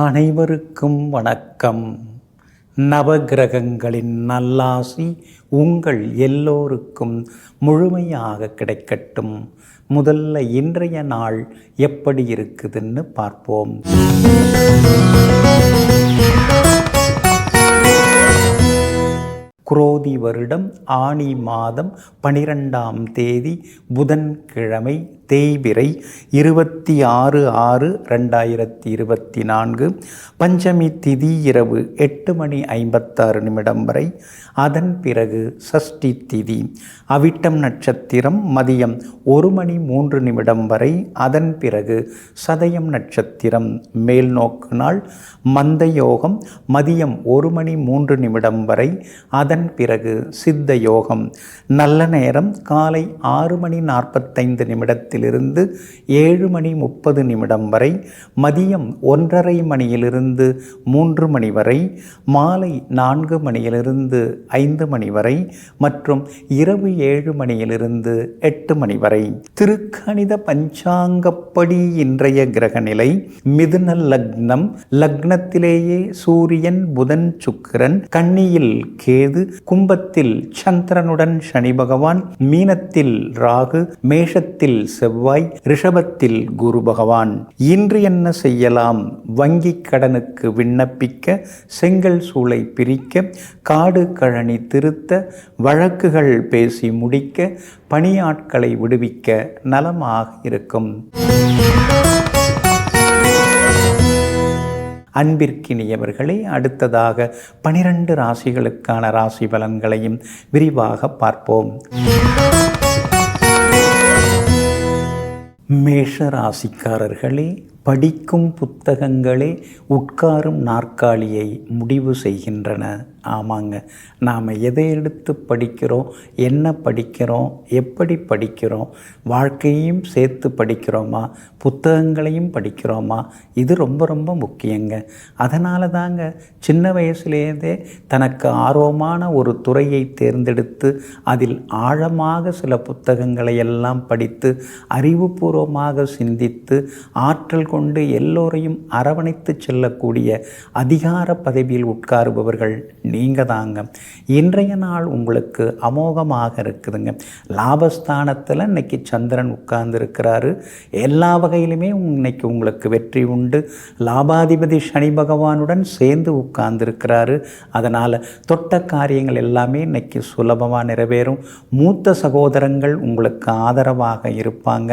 அனைவருக்கும் வணக்கம். நவகிரகங்களின் நல்லாசி உங்கள் எல்லோருக்கும் முழுமையாக கிடைக்கட்டும். முதல்ல இன்றைய நாள் எப்படி இருக்குதுன்னு பார்ப்போம். குரோதி வருடம் ஆனி மாதம் 12ஆம் தேதி புதன்கிழமை, தேய்பிறை 26/6/2024. பஞ்சமி திதி இரவு 8:56 வரை. அதன் பிறகு சஷ்டி திதி. அவிட்டம் நட்சத்திரம் மதியம் 1:03 வரை. அதன் பிறகு சதயம் நட்சத்திரம். மேல் நோக்கு நாள் மந்த யோகம் மதியம் 1:03 வரை. அதன் பிறகு சித்த யோகம். நல்ல நேரம் காலை 6:45 7:30 வரை. மதியம் 1:30 மணியிலிருந்து 3 மணி வரை. மாலை 4 மணியிலிருந்து 5 மணி வரை மற்றும் இரவு 7 மணியிலிருந்து 8 மணி வரை. திருக்கணித பஞ்சாங்கப்படி இன்றைய கிரகநிலை மிதுன லக்னம். லக்னத்திலேயே சூரியன், புதன், சுக்கிரன், கன்னியில் கேது, கும்பத்தில் சந்திரனுடன் சனி பகவான், மீனத்தில் ராகு, மேஷத்தில் செவ்வாய், ரிஷபத்தில் குரு பகவான். இன்று என்ன செய்யலாம்? வங்கி கடனுக்கு விண்ணப்பிக்க, செங்கல் சூளை பிரிக்க, காடு கழனி திருத்த, வழக்குகள் பேசி முடிக்க, பணியாட்களை விடுவிக்க நலமாக இருக்கும். அன்பிற்கினியவர்களே, அடுத்ததாக 12 ராசிகளுக்கான ராசி பலன்களையும் விரிவாக பார்ப்போம். மேஷ ராசிக்காரர்களே, படிக்கும் புத்தகங்களே உட்காரும் நாற்காலியை முடிவு செய்கின்றன. ஆமாங்க, நாம் எதை எடுத்து படிக்கிறோம், என்ன படிக்கிறோம், எப்படி படிக்கிறோம், வாழ்க்கையும் சேர்த்து படிக்கிறோமா, புத்தகங்களையும் படிக்கிறோமா, இது ரொம்ப ரொம்ப முக்கியங்க. அதனால தாங்க சின்ன வயசுலேருந்தே தனக்கு ஆர்வமான ஒரு துறையை தேர்ந்தெடுத்து அதில் ஆழமாக சில புத்தகங்களை எல்லாம் படித்து அறிவுபூர்வமாக சிந்தித்து ஆற்றல் கொண்டு எல்லோரையும் அரவணைத்து செல்லக்கூடிய அதிகார பதவியில் உட்காருபவர்கள் நீங்கள் தாங்க. இன்றைய நாள் உங்களுக்கு அமோகமாக இருக்குதுங்க. லாபஸ்தானத்தில் இன்னைக்கு சந்திரன் உட்கார்ந்து இருக்கிறாரு. எல்லா வகையிலுமே இன்னைக்கு உங்களுக்கு வெற்றி உண்டு. லாபாதிபதி சனி பகவானுடன் சேர்ந்து உட்கார்ந்து இருக்கிறாரு. அதனால் தொட்ட காரியங்கள் எல்லாமே இன்னைக்கு சுலபமாக நிறைவேறும். மூத்த சகோதரங்கள் உங்களுக்கு ஆதரவாக இருப்பாங்க.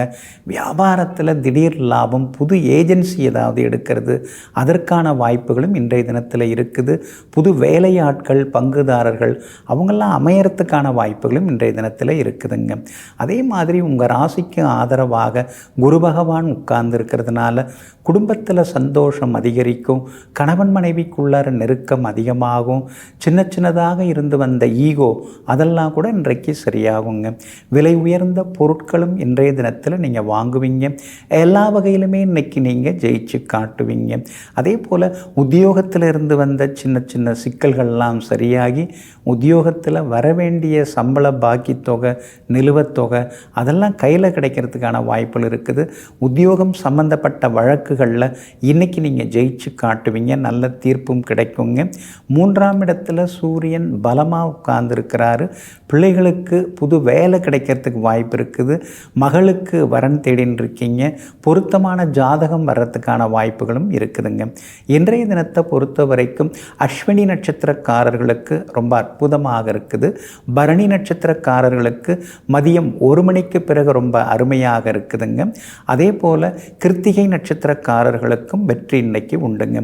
வியாபாரத்தில் திடீர் லாபம், புது ஏஜென்சி ஏதாவது எடுக்கிறது, அதற்கான வாய்ப்புகளும் இன்றைய தினத்தில் இருக்குது. புது வேலையாட்கள், பங்குதாரர்கள் அவங்கெல்லாம் அமையறதுக்கான வாய்ப்புகளும் இன்றைய தினத்தில் இருக்குதுங்க. அதே மாதிரி உங்கள் ராசிக்கு ஆதரவாக குரு பகவான் உட்கார்ந்து இருக்கிறதுனால குடும்பத்தில் சந்தோஷம் அதிகரிக்கும். கணவன் மனைவிக்குள்ளார நெருக்கம் அதிகமாகும். சின்ன சின்னதாக இருந்து வந்த ஈகோ அதெல்லாம் கூட இன்றைக்கு சரியாகுங்க. விலை உயர்ந்த பொருட்களும் இன்றைய தினத்தில் நீங்கள் வாங்குவீங்க. எல்லா வகையிலுமே இன்னைக்கு நீங்கள் ஜெயிச்சு காட்டுவீங்க. அதே போல் உத்தியோகத்தில் இருந்து வந்த சின்ன சின்ன சிக்கல்கள்லாம் சரியாகி உத்தியோகத்தில் வர வேண்டிய சம்பள பாக்கி தொகை, நிலுவத் தொகை அதெல்லாம் கையில் கிடைக்கிறதுக்கான வாய்ப்புகள் இருக்குது. உத்தியோகம் சம்பந்தப்பட்ட வழக்குகளில் இன்றைக்கி நீங்கள் ஜெயிச்சு காட்டுவீங்க. நல்ல தீர்ப்பும் கிடைக்குங்க. 3ஆம் இடத்துல சூரியன் பலமாக உட்கார்ந்துருக்கிறாரு. பிள்ளைகளுக்கு புது வேலை கிடைக்கிறதுக்கு வாய்ப்பு இருக்குது. மகளுக்கு வரன் தேடின்னு இருக்கீங்க. பொருத்தமான ஜாதகம் வர்றதுக்கான வாய்ப்புகளும் இருக்குதுங்க. இன்றைய தினத்தை பொறுத்த வரைக்கும் அஸ்வினி நட்சத்திரக்காரர்களுக்கு ரொம்ப அற்புதமாக இருக்குது. பரணி நட்சத்திரக்காரர்களுக்கு மதியம் 1 மணிக்கு பிறகு ரொம்ப அருமையாக இருக்குதுங்க. அதே போல் கிருத்திகை நட்சத்திரக்காரர்களுக்கும் வெற்றி இன்னைக்கு உண்டுங்க.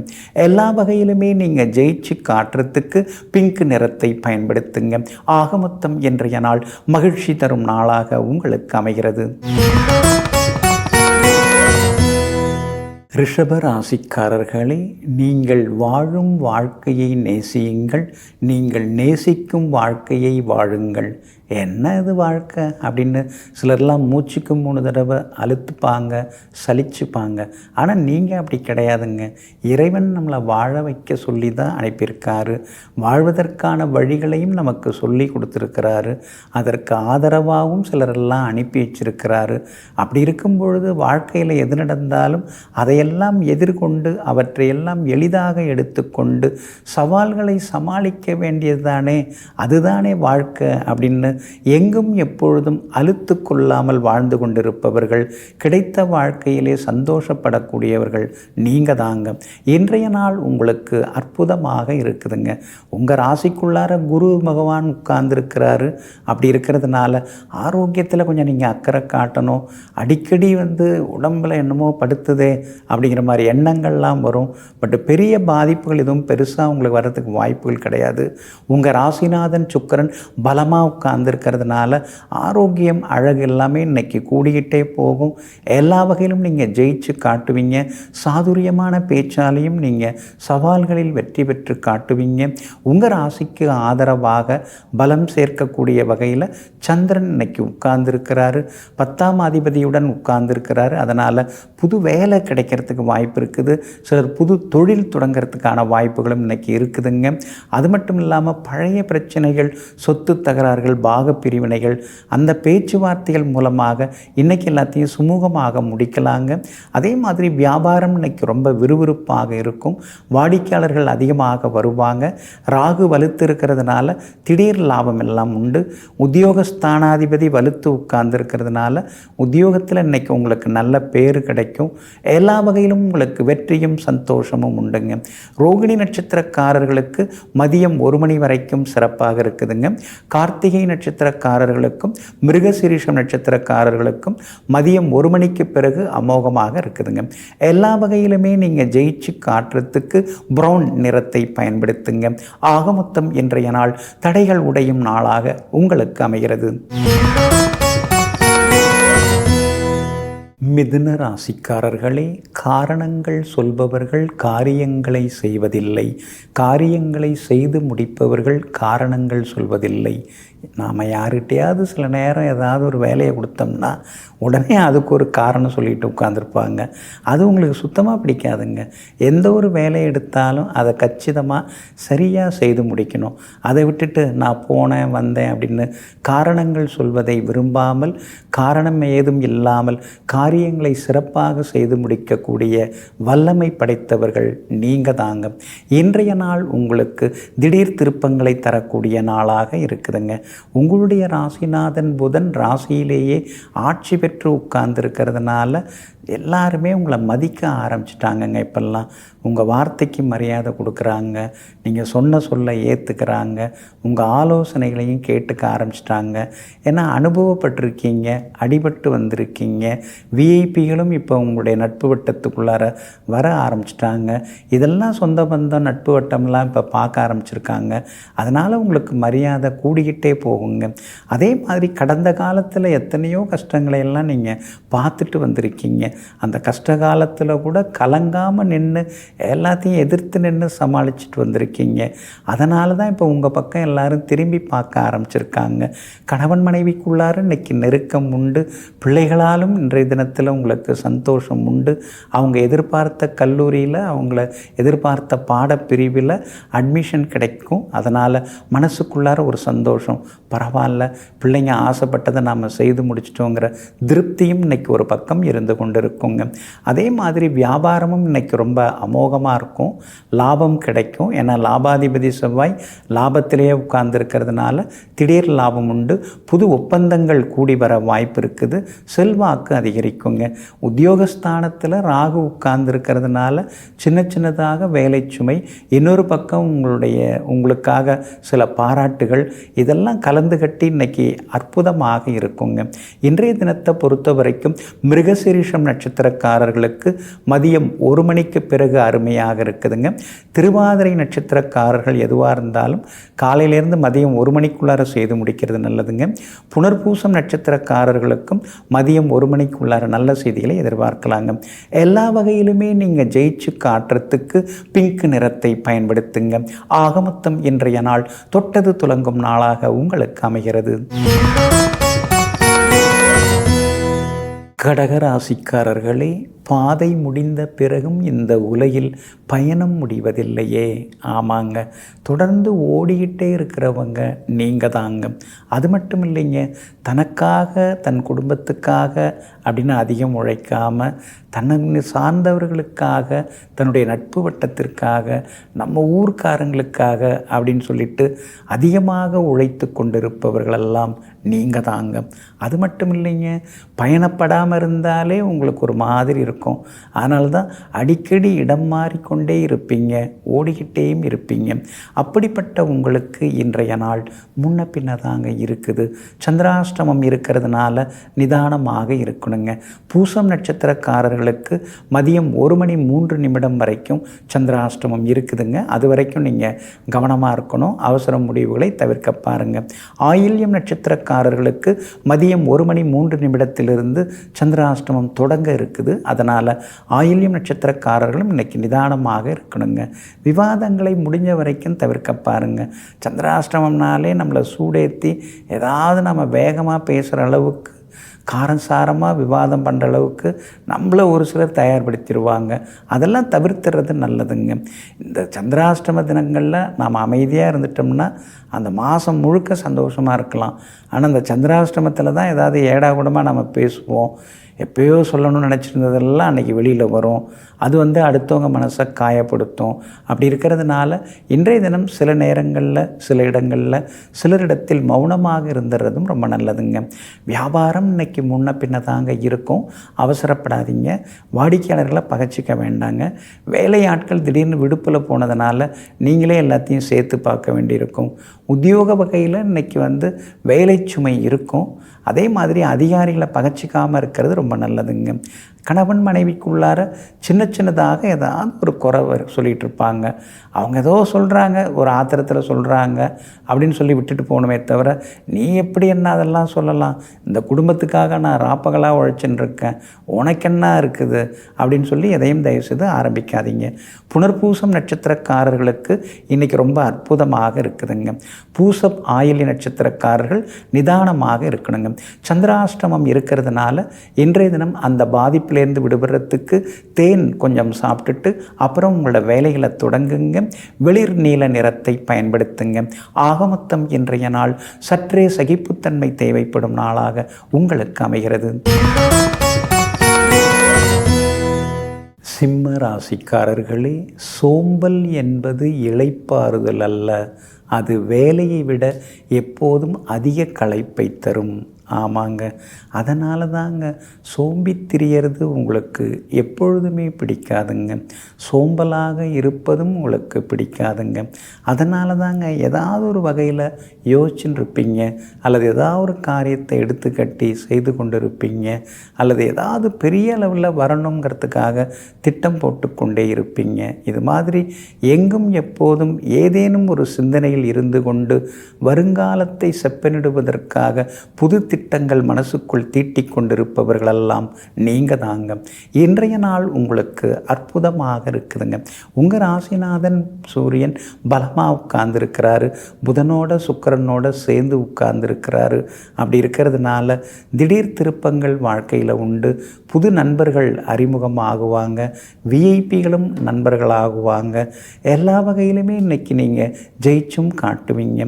எல்லா வகையிலுமே நீங்கள் ஜெயிச்சு காட்டுறதுக்கு பிங்க் நிறத்தை பயன்படுத்துங்க. ஆக மொத்தம் இன்றைய நாள் மகிழ்ச்சி தரும் நாளாக உங்களுக்கு அமைகிறது. ரிஷப ராசிக்காரர்களே, நீங்கள் வாழும் வாழ்க்கையை நேசியுங்கள். நீங்கள் நேசிக்கும் வாழ்க்கையை வாழுங்கள். என்ன இது வாழ்க்கை அப்படின்னு சிலர்லாம் மூச்சுக்கு 3 தடவை அழுத்துப்பாங்க, சலிச்சுப்பாங்க. ஆனால் நீங்கள் அப்படி கிடையாதுங்க. இறைவன் நம்மளை வாழ வைக்க சொல்லி தான் அனுப்பியிருக்காரு. வாழ்வதற்கான வழிகளையும் நமக்கு சொல்லி கொடுத்துருக்கிறாரு. அதற்கு ஆதரவாகவும் சிலரெல்லாம் அனுப்பி வச்சிருக்கிறாரு. அப்படி இருக்கும் பொழுது வாழ்க்கையில் எது நடந்தாலும் அதையெல்லாம் அதையெல்லாம் எதிர்கொண்டு அவற்றையெல்லாம் எளிதாக எடுத்துக்கொண்டு சவால்களை சமாளிக்க வேண்டியது தானே, அதுதானே வாழ்க்கை அப்படின்னு எங்கும் எப்பொழுதும் அலுத்து கொள்ளாமல் வாழ்ந்து கொண்டிருப்பவர்கள், கிடைத்த வாழ்க்கையிலே சந்தோஷப்படக்கூடியவர்கள் நீங்கள் தாங்க. இன்றைய நாள் உங்களுக்கு அற்புதமாக இருக்குதுங்க. உங்கள் ராசிக்குள்ளார குரு பகவான் உட்கார்ந்துருக்கிறாரு. அப்படி இருக்கிறதுனால ஆரோக்கியத்தில் கொஞ்சம் நீங்கள் அக்கறை காட்டணும். அடிக்கடி உடம்பில் என்னமோ படுத்துதே அப்படிங்கிற மாதிரி எண்ணங்கள்லாம் வரும். பட் பெரிய பாதிப்புகள் எதுவும் பெருசாக உங்களுக்கு வர்றதுக்கு வாய்ப்புகள் கிடையாது. உங்கள் ராசிநாதன் சுக்கிரன் பலமாக உட்கார்ந்துருக்கிறதுனால ஆரோக்கியம் அழகு எல்லாமே இன்றைக்கி கூடிக்கிட்டே போகும். எல்லா வகையிலும் நீங்கள் ஜெயிச்சு காட்டுவீங்க. சாதுரியமான பேச்சாலையும் நீங்கள் சவால்களில் வெற்றி பெற்று காட்டுவீங்க. உங்கள் ராசிக்கு ஆதரவாக பலம் சேர்க்கக்கூடிய வகையில் சந்திரன் இன்னைக்கு உட்கார்ந்துருக்கிறாரு. 10ஆம் அதிபதியுடன் உட்கார்ந்துருக்கிறாரு. அதனால் புது வேலை கிடைக்கிறதுக்கு வாய்ப்பு இருக்குது. சிலர் புது தொழில் தொடங்கிறதுக்கான வாய்ப்புகளும் இன்றைக்கி இருக்குதுங்க. அது மட்டும் இல்லாமல் பழைய பிரச்சனைகள், சொத்து தகராறுகள், பாக பிரிவினைகள், அந்த பேச்சுவார்த்தைகள் மூலமாக இன்றைக்கி எல்லாத்தையும் சுமூகமாக முடிக்கலாங்க. அதே மாதிரி வியாபாரம் இன்றைக்கி ரொம்ப விறுவிறுப்பாக இருக்கும். வாடிக்கையாளர்கள் அதிகமாக வருவாங்க. ராகு வலுத்து இருக்கிறதுனால திடீர் லாபம் எல்லாம் உண்டு. உத்தியோகஸ்தானாதிபதி வலுத்து உட்கார்ந்துருக்கிறதுனால உத்தியோகத்தில் இன்றைக்கி உங்களுக்கு நல்ல பேர் கிடைக்கும். எல்லா வகையிலும் உங்களுக்கு வெற்றியும் சந்தோஷமும் உண்டுங்க. ரோகிணி நட்சத்திரக்காரர்களுக்கு மதியம் 1 மணி வரைக்கும் சிறப்பாக இருக்குதுங்க. கார்த்திகை நட்சத்திரக்காரர்களுக்கும் மிருகசீரிஷம் நட்சத்திரக்காரர்களுக்கும் மதியம் 1 மணிக்கு பிறகு அமோகமாக இருக்குதுங்க. எல்லா வகையிலுமே நீங்கள் ஜெயிச்சு காட்டுறதுக்கு ப்ரௌன் நிறத்தை பயன்படுத்துங்க. ஆக மொத்தம் இன்றைய நாள் தடைகள் உடையும் நாளாக உங்களுக்கு அமைகிறது. மிதுன ராசிக்காரர்களே, காரணங்கள் சொல்பவர்கள் காரியங்களை செய்வதில்லை. காரியங்களை செய்து முடிப்பவர்கள் காரணங்கள் சொல்வதில்லை. நாம் யார்கிட்டையாவது சில நேரம் ஏதாவது ஒரு வேலையை கொடுத்தோம்னா உடனே அதுக்கு ஒரு காரணம் சொல்லிட்டு உட்காந்துருப்பாங்க. அது உங்களுக்கு சுத்தமாக பிடிக்காதுங்க. எந்த ஒரு வேலையை எடுத்தாலும் அதை கச்சிதமாக சரியாக செய்து முடிக்கணும். அதை விட்டுட்டு நான் போனேன் வந்தேன் அப்படின்னு காரணங்கள் சொல்வதை விரும்பாமல், காரணம் ஏதும் இல்லாமல் காரியங்களை சிறப்பாக செய்து முடிக்கக்கூடிய வல்லமை படைத்தவர்கள் நீங்கள் தாங்க. இன்றைய நாள் உங்களுக்கு திடீர் திருப்பங்களை தரக்கூடிய நாளாக இருக்குதுங்க. உங்களுடைய ராசிநாதன் புதன் ராசியிலேயே ஆட்சி பெற்று உட்கார்ந்துருக்கிறதுனால எல்லாருமே உங்களை மதிக்க ஆரம்பிச்சிட்டாங்கங்க. இப்போல்லாம் உங்கள் வார்த்தைக்கு மரியாதை கொடுக்குறாங்க. நீங்கள் சொன்ன சொல்ல ஏற்றுக்கிறாங்க. உங்கள் ஆலோசனைகளையும் கேட்டுக்க ஆரம்பிச்சிட்டாங்க. ஏன்னா அனுபவப்பட்டிருக்கீங்க, அடிபட்டு வந்திருக்கீங்க. விஐபிகளும் இப்போ உங்களுடைய நட்பு வட்டத்துக்குள்ளார வர ஆரம்பிச்சிட்டாங்க. இதெல்லாம் சொந்த பந்தம் நட்பு வட்டம்லாம் இப்போ பார்க்க ஆரம்பிச்சிருக்காங்க. அதனால் உங்களுக்கு மரியாதை கூடிக்கிட்டே போகுங்க. அதே மாதிரி கடந்த காலத்தில் எத்தனையோ கஷ்டங்களை எல்லாம் நீங்கள் பார்த்துட்டு வந்திருக்கீங்க. அந்த கஷ்ட காலத்தில் கூட கலங்காமல் நின்று எல்லாத்தையும் எதிர்த்து நின்று சமாளிச்சுட்டு வந்திருக்கீங்க. அதனால தான் இப்போ உங்கள் பக்கம் எல்லோரும் திரும்பி பார்க்க ஆரம்பிச்சிருக்காங்க. கணவன் மனைவிக்குள்ளார இன்றைக்கி நெருக்கம் உண்டு. பிள்ளைகளாலும் இன்றைய தினத்தில் உங்களுக்கு சந்தோஷம் உண்டு. அவங்க எதிர்பார்த்த கல்லூரியில், அவங்கள எதிர்பார்த்த பாடப்பிரிவில் அட்மிஷன் கிடைக்கும். அதனால் மனசுக்குள்ளார ஒரு சந்தோஷம். பரவாயில்ல, பிள்ளைங்க ஆசைப்பட்டதை நாம் செய்து முடிச்சிட்டோங்கிற திருப்தியும் இன்றைக்கி ஒரு பக்கம் இருந்து கொண்டு இருக்குங்க. அதே மாதிரி வியாபாரமும் இன்றைக்கி ரொம்ப அமோகமாக இருக்கும். லாபம் கிடைக்கும். ஏன்னா லாபாதிபதி செவ்வாய் லாபத்திலேயே உட்கார்ந்துருக்கிறதுனால திடீர் லாபம் உண்டு. புது ஒப்பந்தங்கள் கூடி வர வாய்ப்பு இருக்குது. செல்வாக்கு அதிகரிக்குங்க. உத்தியோகஸ்தானத்தில் ராகு உட்கார்ந்துருக்கிறதுனால சின்ன சின்னதாக வேலை சுமை, இன்னொரு பக்கம் உங்களுக்காக சில பாராட்டுகள், இதெல்லாம் கலந்து கட்டி இன்றைக்கி அற்புதமாக இருக்குங்க. இன்றைய தினத்தை பொறுத்த வரைக்கும் மிருகசீரிஷம் நட்சத்திரக்காரர்களுக்கு மதியம் 1 மணிக்கு பிறகு அருமையாக இருக்குதுங்க. திருவாதிரை நட்சத்திரக்காரர்கள் எதுவாக இருந்தாலும் காலையிலேருந்து மதியம் 1 மணிக்குள்ளார செய்து முடிக்கிறது நல்லதுங்க. புனர்பூசம் நட்சத்திரக்காரர்களுக்கும் மதியம் 1 மணிக்குள்ளார நல்ல செய்திகளை எதிர்பார்க்கலாங்க. எல்லா வகையிலுமே நீங்கள் ஜெயிச்சு காட்டுறதுக்கு பிங்க் நிறத்தை பயன்படுத்துங்க. ஆக மொத்தம் இன்றைய நாள் தொட்டது துலங்கும் நாளாக உங்களுக்கு அமைகிறது. கடகராசிக்காரர்களே, பாதை முடிந்த பிறகும் இந்த உலகில் பயணம் முடிவதில்லையே. ஆமாங்க, தொடர்ந்து ஓடிக்கிட்டே இருக்கிறவங்க நீங்கள் தாங்க. அது மட்டும் இல்லைங்க, தனக்காக தன் குடும்பத்துக்காக அப்படின்னு அதிகம் உழைக்காமல் தன்னை சார்ந்தவர்களுக்காக, தன்னுடைய நட்பு வட்டத்திற்காக, நம்ம ஊர்க்காரங்களுக்காக அப்படின்னு சொல்லிட்டு அதிகமாக உழைத்து கொண்டிருப்பவர்களெல்லாம் நீங்கள் தாங்க. அது மட்டும் இல்லைங்க, பயணப்படாமல் இருந்தாலே உங்களுக்கு ஒரு மாதிரி இருக்கும். அதனால தான் அடிக்கடி இடம் மாறிக்கொண்டே இருப்பீங்க, ஓடிக்கிட்டேயும் இருப்பீங்க. அப்படிப்பட்ட உங்களுக்கு இன்றைய நாள் முன்ன பின்ன தாங்க இருக்குது. சந்திராஷ்டமம் இருக்கிறதுனால நிதானமாக இருக்கணுங்க. பூசம் நட்சத்திரக்காரர்களுக்கு மதியம் 1:03 வரைக்கும் சந்திராஷ்டமம் இருக்குதுங்க. அது வரைக்கும் நீங்கள் கவனமாக இருக்கணும். அவசர முடிவுகளை தவிர்க்க பாருங்கள். ஆயில்யம் நட்சத்திரக்காரர்களுக்கு மதியம் 1:03 சந்திராஷ்டமம் தொடங்க இருக்குது. அதனால் ஆயில்யம் நட்சத்திரக்காரர்களும் இன்றைக்கி நிதானமாக இருக்கணுங்க. விவாதங்களை முடிஞ்ச வரைக்கும் தவிர்க்க பாருங்கள். சந்திராஷ்டமம்னாலே நம்மளை சூடேற்றி ஏதாவது நம்ம வேகமாக பேசுகிற அளவுக்கு, காரசாரமாக விவாதம் பண்ணுற அளவுக்கு நம்மளை ஒரு சிலர் தயார்படுத்திடுவாங்க. அதெல்லாம் தவிர்த்துறது நல்லதுங்க. இந்த சந்திராஷ்டம தினங்களில் நாம் அமைதியாக இருந்துட்டோம்னா அந்த மாதம் முழுக்க சந்தோஷமாக இருக்கலாம். ஆனால் அந்த சந்திராஷ்டமத்தில் தான் ஏதாவது ஏடாகூடமாக நம்ம பேசுவோம். எப்போயோ சொல்லணும்னு நினச்சிருந்ததெல்லாம் அன்றைக்கி வெளியில் வரும். அது அடுத்தவங்க மனசை காயப்படுத்தும். அப்படி இருக்கிறதுனால இன்றைய தினம் சில நேரங்களில், சில இடங்களில், சிலரிடத்தில் மௌனமாக இருந்துறதும் ரொம்ப நல்லதுங்க. வியாபாரம் இன்றைக்கி முன்ன பின்ன தாங்க இருக்கும். அவசரப்படாதீங்க. வாடிக்கையாளர்களை பகச்சிக்க வேண்டாங்க. வேலையாட்கள் திடீர்னு விடுப்பில் போனதுனால நீங்களே எல்லாத்தையும் சேர்த்து பார்க்க வேண்டியிருக்கும். உத்தியோக வகையில் இன்றைக்கி வேலை சுமை இருக்கும். அதே மாதிரி அதிகாரிகளை பகச்சிக்காமல் இருக்கிறது ரொம்ப நல்லதுங்க. கணவன் மனைவிக்குள்ளார சின்ன சின்னதாக ஏதாவது ஒரு குறை சொல்லிகிட்டு இருப்பாங்க. அவங்க ஏதோ சொல்கிறாங்க, ஒரு ஆத்திரத்தில் சொல்கிறாங்க அப்படின்னு சொல்லி விட்டுட்டு போகணுமே தவிர, நீ எப்படி என்ன அதெல்லாம் சொல்லலாம், இந்த குடும்பத்துக்காக நான் ராப்பகலாக உழைச்சின்னு இருக்கேன், உனக்கு என்ன இருக்குது அப்படின்னு சொல்லி எதையும் தயவுசெய்து ஆரம்பிக்காதீங்க. புனர்பூசம் நட்சத்திரக்காரர்களுக்கு இன்றைக்கி ரொம்ப அற்புதமாக இருக்குதுங்க. பூசம் ஆயில்ய நட்சத்திரக்காரர்கள் நிதானமாக இருக்கணுங்க. சந்திராஷ்டமம் இருக்கிறதுனால இன்றைய தினம் அந்த பாதிப்பிலேருந்து விடுபடுறதுக்கு தேன் கொஞ்சம் சாப்பிட்டுட்டு அப்புறம் உங்களோட வேலைகளை தொடங்குங்க. வெளிர் நீல நிறத்தை பயன்படுத்துங்க. ஆகமொத்தம் இன்றைய நாள் சற்றே சகிப்புத்தன்மை தேவைப்படும் நாளாக உங்களுக்கு அமைகிறது. சிம்ம ராசிக்காரர்களே, சோம்பல் என்பது இளைப்பாறுதல் அல்ல, அது வேலையை விட எப்போதும் அதிக களைப்பை தரும். ஆமாங்க, அதனால தாங்க சோம்பி திரியறது உங்களுக்கு எப்பொழுதுமே பிடிக்காதுங்க. சோம்பலாக இருப்பதும் உங்களுக்கு பிடிக்காதுங்க. அதனால தாங்க ஏதாவது ஒரு வகையில் யோசிச்சுன்னு இருப்பீங்க, அல்லது ஏதாவது ஒரு காரியத்தை எடுத்து கட்டி செய்து கொண்டு இருப்பீங்க, அல்லது ஏதாவது பெரிய அளவில் வரணுங்கிறதுக்காக திட்டம் போட்டுக்கொண்டே இருப்பீங்க. இது மாதிரி எங்கும் எப்போதும் ஏதேனும் ஒரு சிந்தனையில் இருந்து கொண்டு வருங்காலத்தை செப்பனிடுவதற்காக புது திட்டங்கள் மனசுக்குள் தீட்டிக் கொண்டிருப்பவர்களெல்லாம் நீங்கள் தாங்க. இன்றைய நாள் உங்களுக்கு அற்புதமாக இருக்குதுங்க. உங்கள் ராசிநாதன் சூரியன் பலமாக உட்கார்ந்துருக்கிறாரு, புதனோட சுக்கிரனோட சேர்ந்து உட்கார்ந்துருக்கிறாரு. அப்படி இருக்கிறதுனால திடீர் திருப்பங்கள் வாழ்க்கையில் உண்டு. புது நண்பர்கள் அறிமுகமாகுவாங்க, விஐபிகளும் நண்பர்களாகுவாங்க. எல்லா வகையிலுமே இன்றைக்கி நீங்கள் ஜெயிச்சும் காட்டுவீங்க.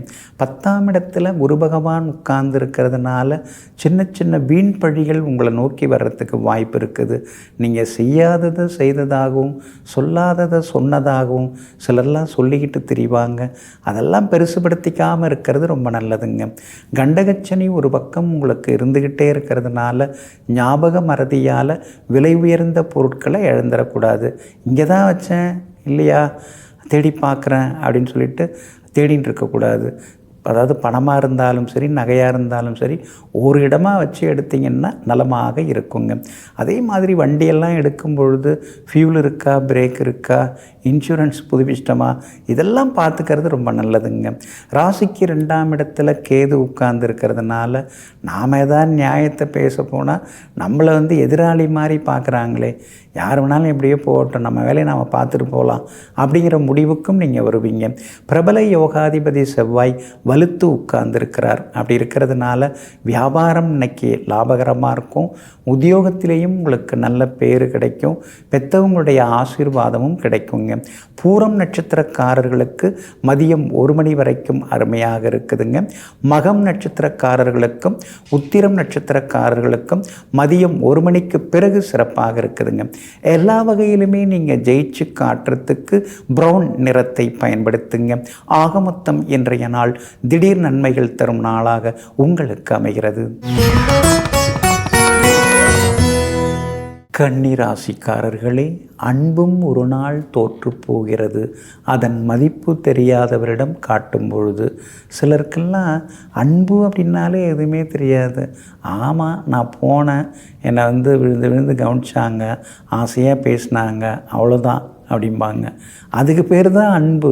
10ஆம் இடத்துல குரு பகவான் உட்கார்ந்துருக்கிறதுனால சின்ன சின்ன வீண் பழிகள் உங்களை நோக்கி வர்றதுக்கு வாய்ப்பு இருக்குது. நீங்கள் செய்யாததை செய்ததாகவும் சொல்லாததை சொன்னதாகவும் சிலர்லாம் சொல்லிக்கிட்டு திரிவாங்க. அதெல்லாம் பெருசுபடுத்திக்காமல் இருக்கிறது ரொம்ப நல்லதுங்க. கண்டகச்சனி ஒரு பக்கம் உங்களுக்கு இருந்துக்கிட்டே இருக்கிறதுனால ஞாபக மறதியால் விலை உயர்ந்த பொருட்களை இழந்துடக்கூடாது. இங்கே தான் வச்சேன் இல்லையா, தேடி பார்க்குறேன் அப்படின்னு சொல்லிட்டு தேடின்னு இருக்கக்கூடாது. அதாவது பணமாக இருந்தாலும் சரி, நகையாக இருந்தாலும் சரி, ஒரு இடமாக வச்சு எடுத்திங்கன்னா நலமாக இருக்குங்க. அதே மாதிரி வண்டியெல்லாம் எடுக்கும் பொழுது ஃபியூல் இருக்கா, பிரேக் இருக்கா, இன்சூரன்ஸ் புதுப்பிச்சிட்டோமா, இதெல்லாம் பார்த்துக்கிறது ரொம்ப நல்லதுங்க. ராசிக்கு 2ஆம் இடத்துல கேது உட்கார்ந்து இருக்கிறதுனால நாம் ஏதாவது நியாயத்தை பேச போனால் நம்மளை எதிராளி மாதிரி பார்க்குறாங்களே, யார் வேணாலும் எப்படியோ போகட்டும், நம்ம வேலையை நாம் பார்த்துட்டு போகலாம் அப்படிங்கிற முடிவுக்கும் நீங்கள் வருவீங்க. பிரபல யோகாதிபதி செவ்வாய் வலுத்து உட்கார்ந்துருக்கிறார். அப்படி இருக்கிறதுனால வியாபாரம் இன்னைக்கு லாபகரமாக இருக்கும். உத்தியோகத்திலேயும் உங்களுக்கு நல்ல பேர் கிடைக்கும். பெற்றவங்களுடைய ஆசீர்வாதமும் கிடைக்குங்க. பூரம் நட்சத்திரக்காரர்களுக்கு மதியம் 1 மணி வரைக்கும் அருமையாக இருக்குதுங்க. மகம் நட்சத்திரக்காரர்களுக்கும் உத்திரம் நட்சத்திரக்காரர்களுக்கும் மதியம் 1 மணிக்கு பிறகு சிறப்பாக இருக்குதுங்க. எல்லா வகையிலுமே நீங்கள் ஜெயிச்சு காட்டுறதுக்கு ப்ரௌன் நிறத்தை பயன்படுத்துங்க. ஆகமொத்தம் இன்றைய நாள் திடீர் நன்மைகள் தரும் நாளாக உங்களுக்கு அமைகிறது. கன்னிராசிக்காரர்களே, அன்பும் ஒரு நாள் தோற்று போகிறது. அதன் மதிப்பு தெரியாதவரிடம் காட்டும் பொழுது சிலருக்கெல்லாம் அன்பு அப்படின்னாலே எதுவுமே தெரியாது. ஆமாம், நான் போனேன், என்னை விழுந்து விழுந்து கவனிச்சாங்க, ஆசையாக பேசினாங்க, அவ்வளோதான் அப்படிம்பாங்க. அதுக்கு பேர் தான் அன்பு.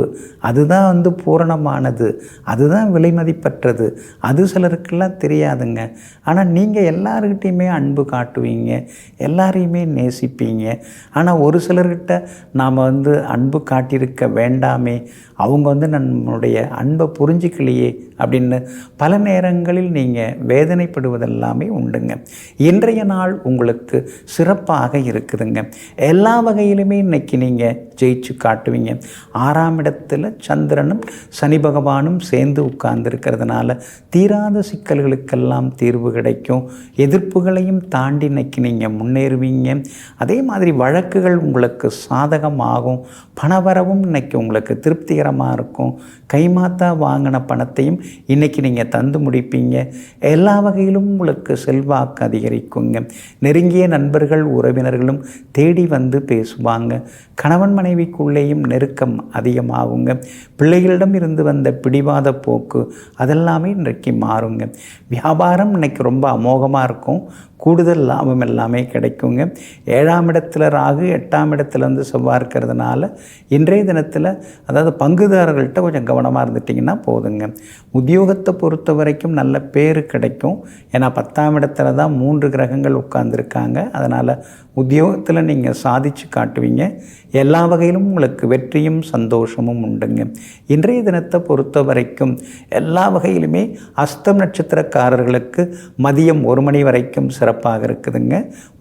அதுதான் பூரணமானது, அதுதான் விலை மதிப்பற்றது. அது சிலருக்கெல்லாம் தெரியாதுங்க. ஆனால் நீங்கள் எல்லாருக்கிட்டையுமே அன்பு காட்டுவீங்க, எல்லாரையுமே நேசிப்பீங்க. ஆனால் ஒரு சிலர்கிட்ட நாம் அன்பு காட்டியிருக்க வேண்டாமே, அவங்க நம்மளுடைய அன்பை புரிஞ்சிக்கலையே அப்படின்னு பல நேரங்களில் நீங்கள் வேதனைப்படுவதெல்லாமே உண்டுங்க. இன்றைய நாள் உங்களுக்கு சிறப்பாக இருக்குதுங்க. எல்லா வகையிலுமே இன்றைக்கி நீங்கள் ஜெயிச்சு காட்டுவீங்க. 6ஆம் இடத்துல சந்திரனும் சனி பகவானும் சேர்ந்து உட்கார்ந்துருக்கிறதுனால தீராத சிக்கல்களுக்கெல்லாம் தீர்வு கிடைக்கும். எதிர்ப்புகளையும் தாண்டி இன்னைக்கு நீங்கள் முன்னேறுவீங்க. அதே மாதிரி வழக்குகள் உங்களுக்கு சாதகமாகும். பணவரவும் இன்னைக்கு உங்களுக்கு திருப்திகரமாக இருக்கும். கைமாத்தா வாங்கின பணத்தையும் இன்றைக்கி நீங்கள் தந்து முடிப்பீங்க. எல்லா வகையிலும் உங்களுக்கு செல்வாக்கு அதிகரிக்குங்க. நெருங்கிய நண்பர்கள் உறவினர்களும் தேடி வந்து பேசுவாங்க. கணவன் மனைவிக்குள்ளேயும் நெருக்கம் அதிகமாகுங்க. பிள்ளைகளிடம் இருந்து வந்த பிடிவாத போக்கு அதெல்லாமே இன்றைக்கு மாறுங்க. வியாபாரம் இன்றைக்கி ரொம்ப அமோகமாக இருக்கும். கூடுதல் லாபம் எல்லாமே கிடைக்குங்க. 7ஆம் இடத்துல ராகு, 8ஆம் இடத்துல செவ்வாய் இருக்கிறதுனால இன்றைய தினத்தில் அதாவது பங்குதாரர்கள்ட்ட கொஞ்சம் கவனமாக இருந்துட்டிங்கன்னா போதுங்க. உத்தியோகத்தை பொறுத்த வரைக்கும் நல்ல பேர் கிடைக்கும். ஏன்னா 10ஆம் இடத்துல தான் 3 கிரகங்கள் உட்கார்ந்துருக்காங்க. அதனால் உத்தியோகத்தில் நீங்கள் சாதிச்சு காட்டுவீங்க. எல்லா வகையிலும் உங்களுக்கு வெற்றியும் சந்தோஷமும் உண்டுங்க. இன்றைய தினத்தை பொறுத்த வரைக்கும் எல்லா வகையிலுமே அஸ்தம் நட்சத்திரக்காரர்களுக்கு மதியம் 1 மணி வரைக்கும் சிறப்பாக இருக்குதுங்க.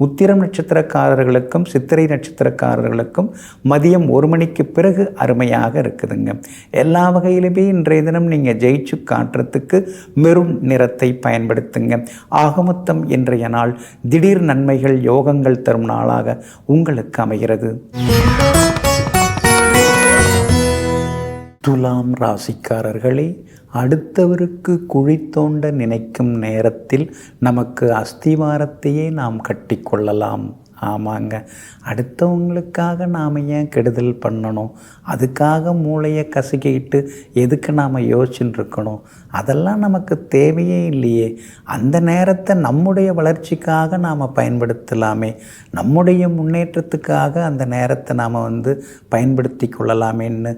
உத்திரம் நட்சத்திரக்காரர்களுக்கும் சித்திரை நட்சத்திரக்காரர்களுக்கும் மதியம் 1 மணிக்கு பிறகு அருமையாக இருக்குதுங்க. எல்லா வகையிலுமே இன்றைய தினம் நீங்கள் ஜெயிச்சு காட்டுறதுக்கு மெரூன் நிறத்தை பயன்படுத்துங்க. ஆகமொத்தம் இன்றைய நாள் திடீர் நன்மைகள் யோகங்கள் தரும் நாளாக உங்களுக்கு அமைகிறது. துலாம் ராசிக்காரர்களே, அடுத்தவருக்கு குழி தோண்ட நினைக்கும் நேரத்தில் நமக்கு அஸ்திவாரத்தையே நாம் கட்டிக்கொள்ளலாம். ஆமாங்க, அடுத்தவங்களுக்காக நாம் ஏன் கெடுதல் பண்ணணும்? அதுக்காக மூளையை கசக்கிட்டு எதுக்கு நாம் யோசிச்சுட்டு இருக்கணும்? அதெல்லாம் நமக்கு தேவையே இல்லையே. அந்த நேரத்தை நம்முடைய வளர்ச்சிக்காக நாம் பயன்படுத்தலாமே. நம்முடைய முன்னேற்றத்துக்காக அந்த நேரத்தை நாம் பயன்படுத்தி கொள்ளலாமேன்னு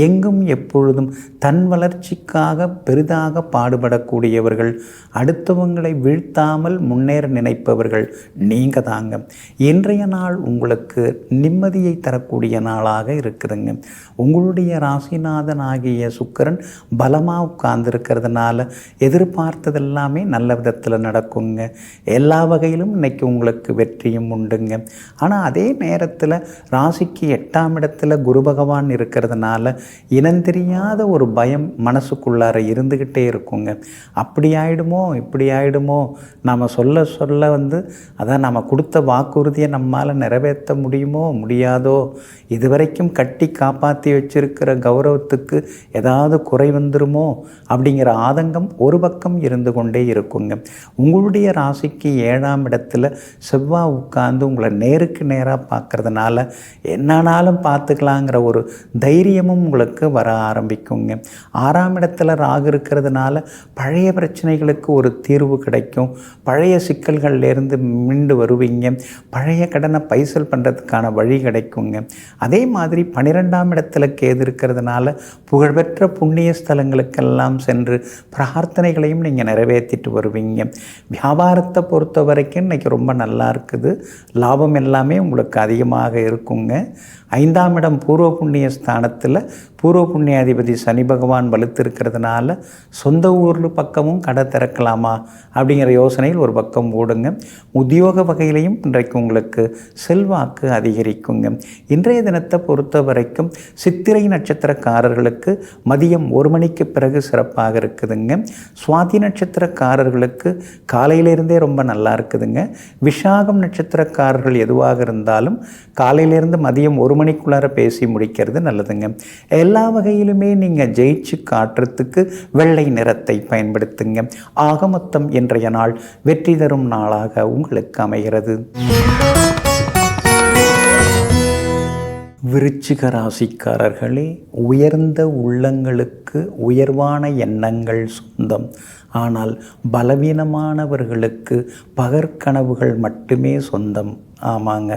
எங்கும் எப்பொழுதும் தன் வளர்ச்சிக்காக பெரிதாக பாடுபடக்கூடியவர்கள், அடுத்தவங்களை வீழ்த்தாமல் முன்னேற நினைப்பவர்கள் நீங்கள் தாங்க. இன்றைய நாள் உங்களுக்கு நிம்மதியை தரக்கூடிய நாளாக இருக்குதுங்க. உங்களுடைய ராசிநாதன் ஆகிய சுக்கிரன் பலமாக உட்கார்ந்துருக்கிறதுனால எதிர்பார்த்ததெல்லாமே நல்ல விதத்தில் நடக்குங்க. எல்லா வகையிலும் இன்னைக்கு உங்களுக்கு வெற்றியும் உண்டுங்க. ஆனால் அதே நேரத்தில் ராசிக்கு 8ஆம் இடத்துல குரு பகவான் இருக்கிறதுனால இனந்தெரியாத ஒரு பயம் மனசுக்குள்ளார இருந்துக்கிட்டே இருக்குங்க. அப்படி ஆயிடுமோ இப்படி ஆயிடுமோ, நாம் சொல்ல சொல்ல அதான் நம்ம கொடுத்த வாக்குறுதியை நம்மால் நிறைவேற்ற முடியுமோ முடியாதோ, இதுவரைக்கும் கட்டி காப்பாற்றி வச்சிருக்கிற கௌரவத்துக்கு ஏதாவது குறை வந்துருமோ அப்படிங்கிற ஆதங்கம் ஒரு பக்கம் இருந்து கொண்டே இருக்குங்க. உங்களுடைய ராசிக்கு 7ஆம் இடத்துல செவ்வாய் உட்கார்ந்து உங்களை நேருக்கு நேராக பார்க்கறதுனால என்னானாலும் பார்த்துக்கலாங்கிற ஒரு தைரியமும் உங்களுக்கு வர ஆரம்பிக்குங்க. 6ஆம் இடத்துல ராகு இருக்கிறதுனால பழைய பிரச்சனைகளுக்கு ஒரு தீர்வு கிடைக்கும். பழைய சிக்கல்கள்லேருந்து மீண்டு வருவீங்க. பழைய பழைய கடனை பைசல் பண்ணுறதுக்கான வழி கிடைக்குங்க. அதே மாதிரி 12ஆம் இடத்துல கேது இருக்கிறதுனால புகழ்பெற்ற புண்ணிய ஸ்தலங்களுக்கெல்லாம் சென்று பிரார்த்தனைகளையும் நீங்கள் நிறைவேற்றிட்டு வருவீங்க. வியாபாரத்தை பொறுத்த வரைக்கும் இன்றைக்கி ரொம்ப நல்லா இருக்குது. லாபம் எல்லாமே உங்களுக்கு அதிகமாக இருக்குங்க. 5ஆம் இடம் பூர்வ புண்ணிய ஸ்தானத்தில் பூர்வ புண்ணியாதிபதி சனி பகவான் வலுத்திருக்கிறதுனால சொந்த ஊரில் பக்கமும் கடை திறக்கலாமா அப்படிங்கிற யோசனையில் ஒரு பக்கம் ஓடுங்க. உத்தியோக வகையிலையும் இன்றைக்கு உங்களுக்கு செல்வாக்கு அதிகரிக்குங்க. இன்றைய தினத்தை பொறுத்த வரைக்கும் சித்திரை நட்சத்திரக்காரர்களுக்கு மதியம் 1 மணிக்கு பிறகு சிறப்பாக இருக்குதுங்க. சுவாதி நட்சத்திரக்காரர்களுக்கு காலையிலேருந்தே ரொம்ப நல்லா இருக்குதுங்க. விஷாகம் நட்சத்திரக்காரர்கள் எதுவாக இருந்தாலும் காலையிலேருந்து மதியம் 1 மணிக்குள்ளார பேசி முடிக்கிறது நல்லதுங்க. எல்லா வகையிலுமே நீங்கள் ஜெயிச்சு காட்டுறதுக்கு வெள்ளை நிறத்தை பயன்படுத்துங்க. ஆக மொத்தம் இன்றைய நாள் வெற்றி தரும் நாளாக உங்களுக்கு அமைகிறது. விருச்சிக ராசிக்காரர்களே, உயர்ந்த உள்ளங்களுக்கு உயர்வான எண்ணங்கள் சொந்தம். ஆனால் பலவீனமானவர்களுக்கு பகற்கனவுகள் மட்டுமே சொந்தம். ஆமாங்க,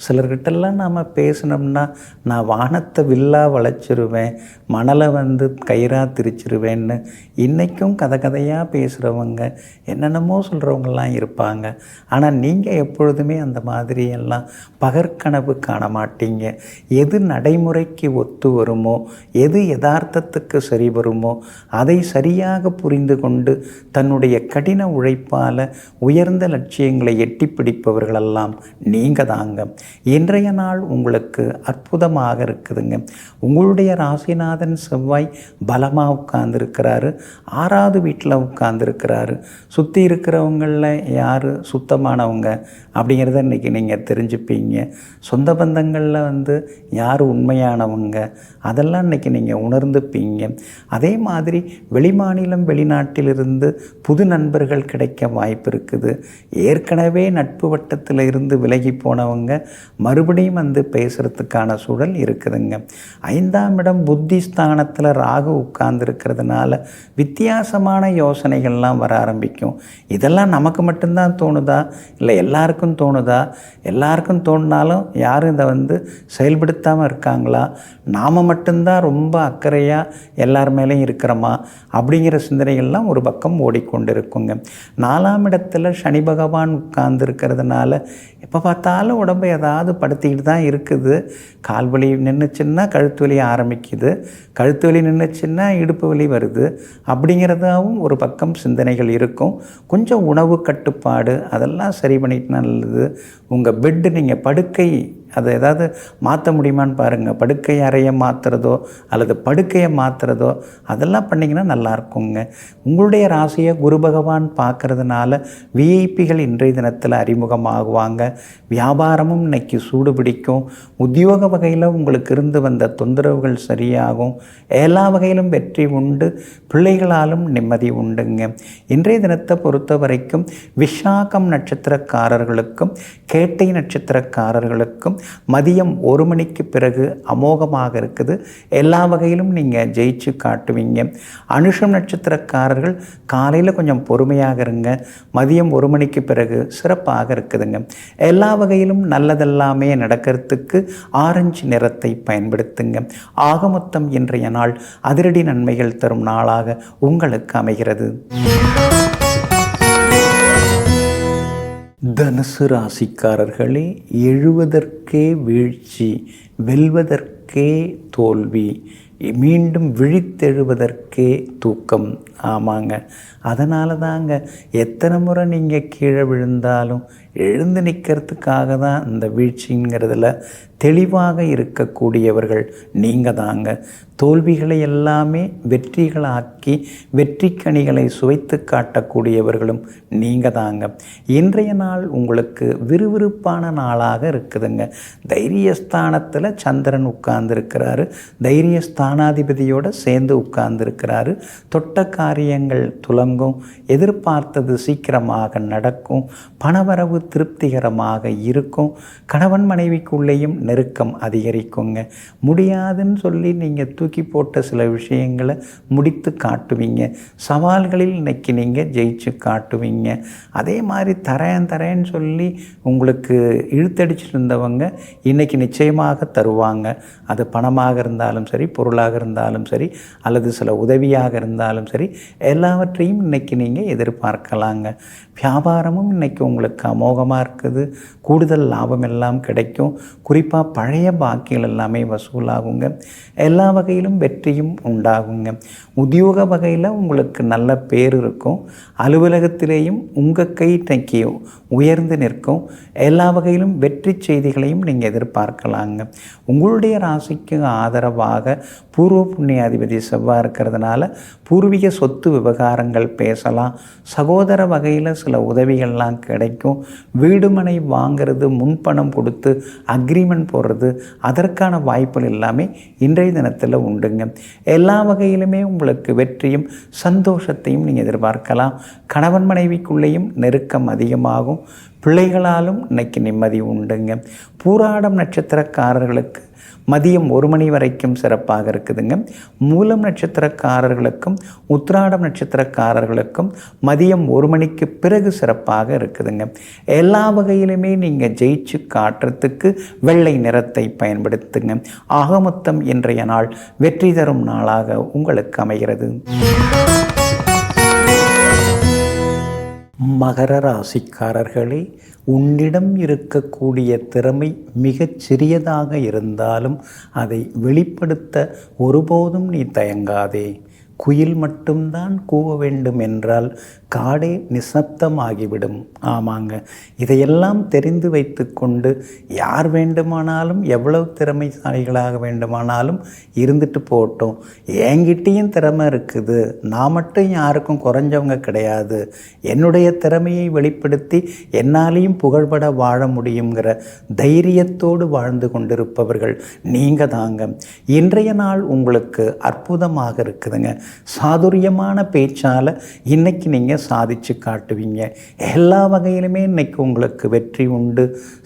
சிலர்கிட்டெல்லாம் நாம் பேசினோம்னா நான் வானத்தை வில்லா வளைச்சிருவேன், மணலை கயிறாக திரிச்சிருவேன்னு இன்றைக்கும் கதையாக பேசுகிறவங்க என்னென்னமோ சொல்கிறவங்களாம் இருப்பாங்க. ஆனால் நீங்கள் எப்பொழுதுமே அந்த மாதிரியெல்லாம் பகற்கனவு காண மாட்டீங்க. எது நடைமுறைக்கு ஒத்து வருமோ, எது யதார்த்தத்துக்கு சரி வருமோ அதை சரியாக புரிந்து கொண்டு தன்னுடைய கடின உழைப்பால் உயர்ந்த லட்சியங்களை எட்டி பிடிப்பவர்களெல்லாம் நீங்கள் தாங்க. இன்றைய நாள் உங்களுக்கு அற்புதமாக இருக்குதுங்க. உங்களுடைய ராசிநாதன் செவ்வாய் பலமாக உட்கார்ந்துருக்கிறாரு. 6வது வீட்டில் உட்கார்ந்துருக்கிறாரு. சுற்றி இருக்கிறவங்களில் யார் சுத்தமானவங்க அப்படிங்கிறத இன்றைக்கி நீங்கள் தெரிஞ்சுப்பீங்க. சொந்த பந்தங்களில் யார் உண்மையானவங்க அதெல்லாம் இன்றைக்கி நீங்கள் உணர்ந்துப்பீங்க. அதே மாதிரி வெளிமாநிலம் வெளிநாட்டிலிருந்து புது நண்பர்கள் கிடைக்க வாய்ப்பு இருக்குது. ஏற்கனவே நட்பு வட்டத்தில் இருந்து விலகி போனவங்க மறுபடியும் பேசுகிறதுக்கான சூழல் இருக்குதுங்க. 5ஆம் இடம் புத்தி ஸ்தானத்தில் ராகு உட்கார்ந்துருக்கிறதுனால வித்தியாசமான யோசனைகள்லாம் வர ஆரம்பிக்கும். இதெல்லாம் நமக்கு மட்டும்தான் தோணுதா, இல்லை எல்லாருக்கும் தோணுதா? எல்லாருக்கும் தோணினாலும் யாரும் இதை செயல்படுத்தாமல் இருக்காங்களா? நாம் மட்டும்தான் ரொம்ப அக்கறையாக எல்லார் மேலேயும் இருக்கிறோமா அப்படிங்கிற சிந்தனைகள்லாம் ஒரு பக்கம் ஓடிக்கொண்டு இருக்குங்க. 4ஆம் இடத்துல சனி பகவான் உட்கார்ந்துருக்கிறதுனால எப்போ பார்த்தாலும் உடம்பை ஏதாவது படுத்திக்கிட்டு தான் இருக்குது. கால் வலி நின்றுச்சுன்னா கழுத்து வலி ஆரம்பிக்குது, கழுத்து வலி நின்றுச்சுன்னா இடுப்பு வலி வருது. அப்படிங்கிறதாவும் ஒரு பக்கம் சிந்தனைகள் இருக்கும். கொஞ்சம் உணவு கட்டுப்பாடு அதெல்லாம் சரி பண்ணிட்டு நல்லது. உங்கள் பெட்டு நீங்கள் படுக்கை அதை ஏதாவது மாற்ற முடியுமான்னு பாருங்கள். படுக்கை அறையை மாற்றுறதோ அல்லது படுக்கையை மாற்றுறதோ அதெல்லாம் பண்ணிங்கன்னா நல்லாயிருக்குங்க. உங்களுடைய ராசியை குரு பகவான் பார்க்கறதுனால விஐபிகள் இன்றைய தினத்தில் அறிமுகமாகுவாங்க. வியாபாரமும் இன்னைக்கு சூடு பிடிக்கும். உத்தியோக வகையில் உங்களுக்கு இருந்து வந்த தொந்தரவுகள் சரியாகும். எல்லா வகையிலும் வெற்றி உண்டு. பிள்ளைகளாலும் நிம்மதி உண்டுங்க. இன்றைய தினத்தை பொறுத்த வரைக்கும் விஷாகம் நட்சத்திரக்காரர்களுக்கும் கேட்டை நட்சத்திரக்காரர்களுக்கும் மதியம் 1 மணிக்கு பிறகு அமோகமாக இருக்குது. எல்லா வகையிலும் நீங்கள் ஜெயிச்சு காட்டுவீங்க. அனுஷம் நட்சத்திரக்காரர்கள் காலையில் கொஞ்சம் பொறுமையாக இருங்க. மதியம் 1 மணிக்கு பிறகு சிறப்பாக இருக்குதுங்க. எல்லா வகையிலும் நல்லதெல்லாமே நடக்கிறதுக்கு ஆரஞ்சு நிறத்தை பயன்படுத்துங்க. ஆக மொத்தம் இன்றைய நாள் அதிரடி நன்மைகள் தரும் நாளாக உங்களுக்கு அமைகிறது. தனுசு ராசிக்காரர்களே, எழுவதற்கே வீழ்ச்சி, வெல்வதற்கே தோல்வி, மீண்டும் விழித்தெழுவதற்கே தூக்கம். ஆமாங்க, அதனால தாங்க எத்தனை முறை நீங்கள் கீழே விழுந்தாலும் எழுந்து நிற்கிறதுக்காக தான் இந்த வீழ்ச்சிங்கிறதுல தெளிவாக இருக்கக்கூடியவர்கள் நீங்கள் தாங்க. தோல்விகளை எல்லாமே வெற்றிகளாக்கி வெற்றி கனிகளை சுவைத்து காட்டக்கூடியவர்களும் நீங்கள் தாங்க. இன்றைய நாள் உங்களுக்கு விறுவிறுப்பான நாளாக இருக்குதுங்க. தைரியஸ்தானத்தில் சந்திரன் உட்கார்ந்துருக்கிறாரு. தைரியஸ்தானாதிபதியோடு சேர்ந்து உட்கார்ந்துருக்கிறாரு. தொட்ட காரியங்கள் துலங்கும். எதிர்பார்த்தது சீக்கிரமாக நடக்கும். பணவரவு திருப்திகரமாக இருக்கும். கணவன் மனைவிக்குள்ளேயும் நெருக்கம் அதிகரிக்குங்க. முடியாதுன்னு சொல்லி நீங்கள் தூக்கி போட்ட சில விஷயங்களை முடித்து காட்டுவீங்க. சவால்களில் இன்றைக்கி நீங்கள் ஜெயிச்சு காட்டுவீங்க. அதே மாதிரி தரேன்னு சொல்லி உங்களுக்கு இழுத்தடிச்சிட்டு இருந்தவங்க இன்றைக்கி நிச்சயமாக தருவாங்க. அது பணமாக இருந்தாலும் சரி, பொருளாக இருந்தாலும் சரி, அல்லது சில உதவியாக இருந்தாலும் சரி, எல்லாவற்றையும் இன்றைக்கி நீங்கள் எதிர்பார்க்கலாங்க. வியாபாரமும் இன்றைக்கி உங்களுக்கு அமோகமாக இருக்குது. கூடுதல் லாபம் எல்லாம் கிடைக்கும். குறிப்பாக பழைய பாக்கிகள் எல்லாமே வசூலாகுங்க. எல்லா வகையிலும் வெற்றியும் உண்டாகுங்க. உத்தியோக வகையில் உங்களுக்கு நல்ல பேர் இருக்கும். அலுவலகத்திலேயும் உங்கள் கை இன்றைக்கி உயர்ந்து நிற்கும். எல்லா வகையிலும் வெற்றி செய்திகளையும் நீங்கள் எதிர்பார்க்கலாங்க. உங்களுடைய ராசிக்கு ஆதரவாக பூர்வ புண்ணியாதிபதி செவ்வாய் இருக்கிறதுனால பூர்வீக சொத்து விவகாரங்கள் பேசலாம். சகோதர வகையில் சில உதவிகள்லாம் கிடைக்கும். வீடு மனை வாங்கிறது, முன்பணம் கொடுத்து அக்ரிமெண்ட் போடுறது, அதற்கான வாய்ப்புகள் எல்லாமே இன்றைய தினத்தில் உண்டுங்க. எல்லா வகையிலுமே உங்களுக்கு வெற்றியும் சந்தோஷத்தையும் நீங்கள் எதிர்பார்க்கலாம். கணவன் மனைவிக்குள்ளேயும் நெருக்கம் அதிகமாகும். பிள்ளைகளாலும் இன்னைக்கு நிம்மதி உண்டுங்க. பூராடம் நட்சத்திரக்காரர்களுக்கு மதியம் 1 மணி வரைக்கும் சிறப்பாக இருக்குதுங்க. மூலம் நட்சத்திரக்காரர்களுக்கும் உத்திராடம் நட்சத்திரக்காரர்களுக்கும் மதியம் 1 மணிக்கு பிறகு சிறப்பாக இருக்குதுங்க. எல்லா வகையிலுமே நீங்கள் ஜெயிச்சு காட்டுறதுக்கு வெள்ளை நிறத்தை பயன்படுத்துங்க. ஆக மொத்தம் இன்றைய நாள் வெற்றி தரும் நாளாக உங்களுக்கு அமைகிறது. மகர ராசிக்காரர்களே, உன்னிடம் இருக்கக்கூடிய திறமை மிகச் சிறியதாக இருந்தாலும் அதை வெளிப்படுத்த ஒருபோதும் நீ தயங்காதே. குயில் மட்டும்தான் கூவ வேண்டும் என்றால் காடே நிசப்தமாகிவிடும். ஆமாங்க, இதையெல்லாம் தெரிந்து வைத்து கொண்டு யார் வேண்டுமானாலும் எவ்வளவு திறமைசாலிகளாக வேண்டுமானாலும் இருந்துட்டு போட்டோம், என்கிட்டையும் திறமை இருக்குது, நான் மட்டும் யாருக்கும் குறைஞ்சவங்க கிடையாது, என்னுடைய திறமையை வெளிப்படுத்தி என்னாலேயும் புகழ்பட வாழ முடியுங்கிற தைரியத்தோடு வாழ்ந்து கொண்டிருப்பவர்கள் நீங்கள் தாங்க. இன்றைய நாள் உங்களுக்கு அற்புதமாக இருக்குதுங்க. சாதுரியமான பேச்சால் இன்னைக்கு நீங்கள் சாதிச்சு காட்டுவீங்க. எல்லா வகையிலுமே இன்னைக்கு உங்களுக்கு வெற்றி உண்டு,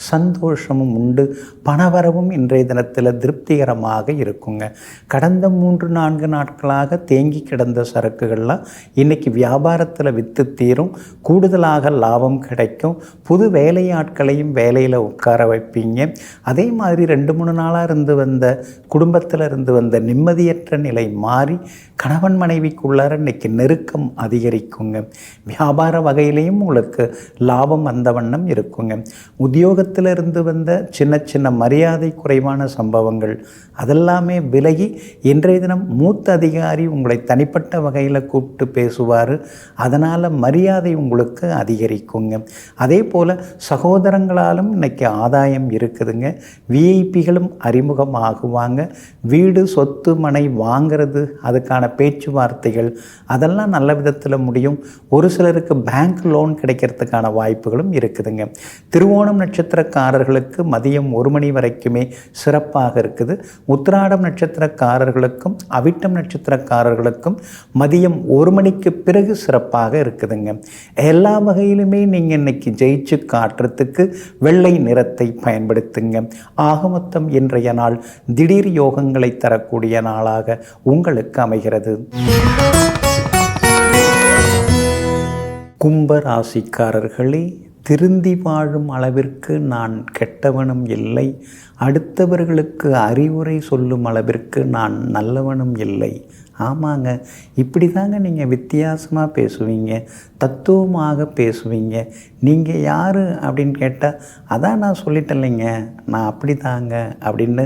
சந்தோஷமும் உண்டு, பணவரவும் இன்றைய தினத்தில் திருப்திகரமாக இருக்குங்க. கடந்த 3-4 நாட்களாக தேங்கி கிடந்த சரக்குகள்லாம் இன்னைக்கு வியாபாரத்தில் விற்று தீரும். கூடுதலாக லாபம் கிடைக்கும். புது வேலையாட்களையும் வேலையில் உட்கார வைப்பீங்க. அதே மாதிரி 2-3 நாளாக இருந்து வந்த குடும்பத்தில் இருந்து வந்த நிம்மதியற்ற நிலை மாறி கணவன் மனைவிக்குள்ளார இன்னைக்கு நெருக்கம் அதிகரிக்குங்க. வியாபார வகையிலையும் உங்களுக்கு லாபம் வந்த வண்ணம் இருக்குங்க. உத்தியோகத்தில் இருந்து வந்த சின்ன சின்ன மரியாதை குறைவான சம்பவங்கள் அதெல்லாமே விலகி இன்றைய தினம் மூத்த அதிகாரி உங்களை தனிப்பட்ட வகையில் கூப்பிட்டு பேசுவார். அதனால் மரியாதை உங்களுக்கு அதிகரிக்குங்க. அதே போல் சகோதரங்களாலும் இன்னைக்கு ஆதாயம் இருக்குதுங்க. விஐபிகளும் அறிமுகமாகுவாங்க. வீடு சொத்து மனை வாங்கிறது, அதுக்கான பேச்சுவார்த்தைகள் அதெல்லாம் நல்ல விதத்தில் முடியும். ஒரு சிலருக்கு பேங்க் லோன் கிடைக்கிறதுக்கான வாய்ப்புகளும் இருக்குதுங்க. திருவோணம் நட்சத்திரக்காரர்களுக்கு மதியம் 1 மணி வரைக்குமே சிறப்பாக இருக்குது. உத்திராடம் நட்சத்திரக்காரர்களுக்கும் அவிட்டம் நட்சத்திரக்காரர்களுக்கும் மதியம் 1 மணிக்கு பிறகு சிறப்பாக இருக்குதுங்க. எல்லா வகையிலுமே நீங்கள் இன்னைக்கு ஜெயிச்சு காட்டுறதுக்கு வெள்ளை நிறத்தை பயன்படுத்துங்க. ஆக மொத்தம் இன்றைய நாள் திடீர் யோகங்களை தரக்கூடிய நாளாக உங்களுக்கு அமைகிறது. கும்பராசிக்காரர்களே, திருந்தி வாழும் அளவிற்கு நான் கெட்டவனும் இல்லை, அடுத்தவர்களுக்கு அறிவுரை சொல்லும் அளவிற்கு நான் நல்லவனும் இல்லை. ஆமாங்க, இப்படி தாங்க நீங்கள் வித்தியாசமாக பேசுவீங்க, தத்துவமாக பேசுவீங்க. நீங்கள் யார் அப்படின்னு கேட்டால் அதான் நான் சொல்லிட்டேன்லைங்க, நான் அப்படி தாங்க அப்படின்னு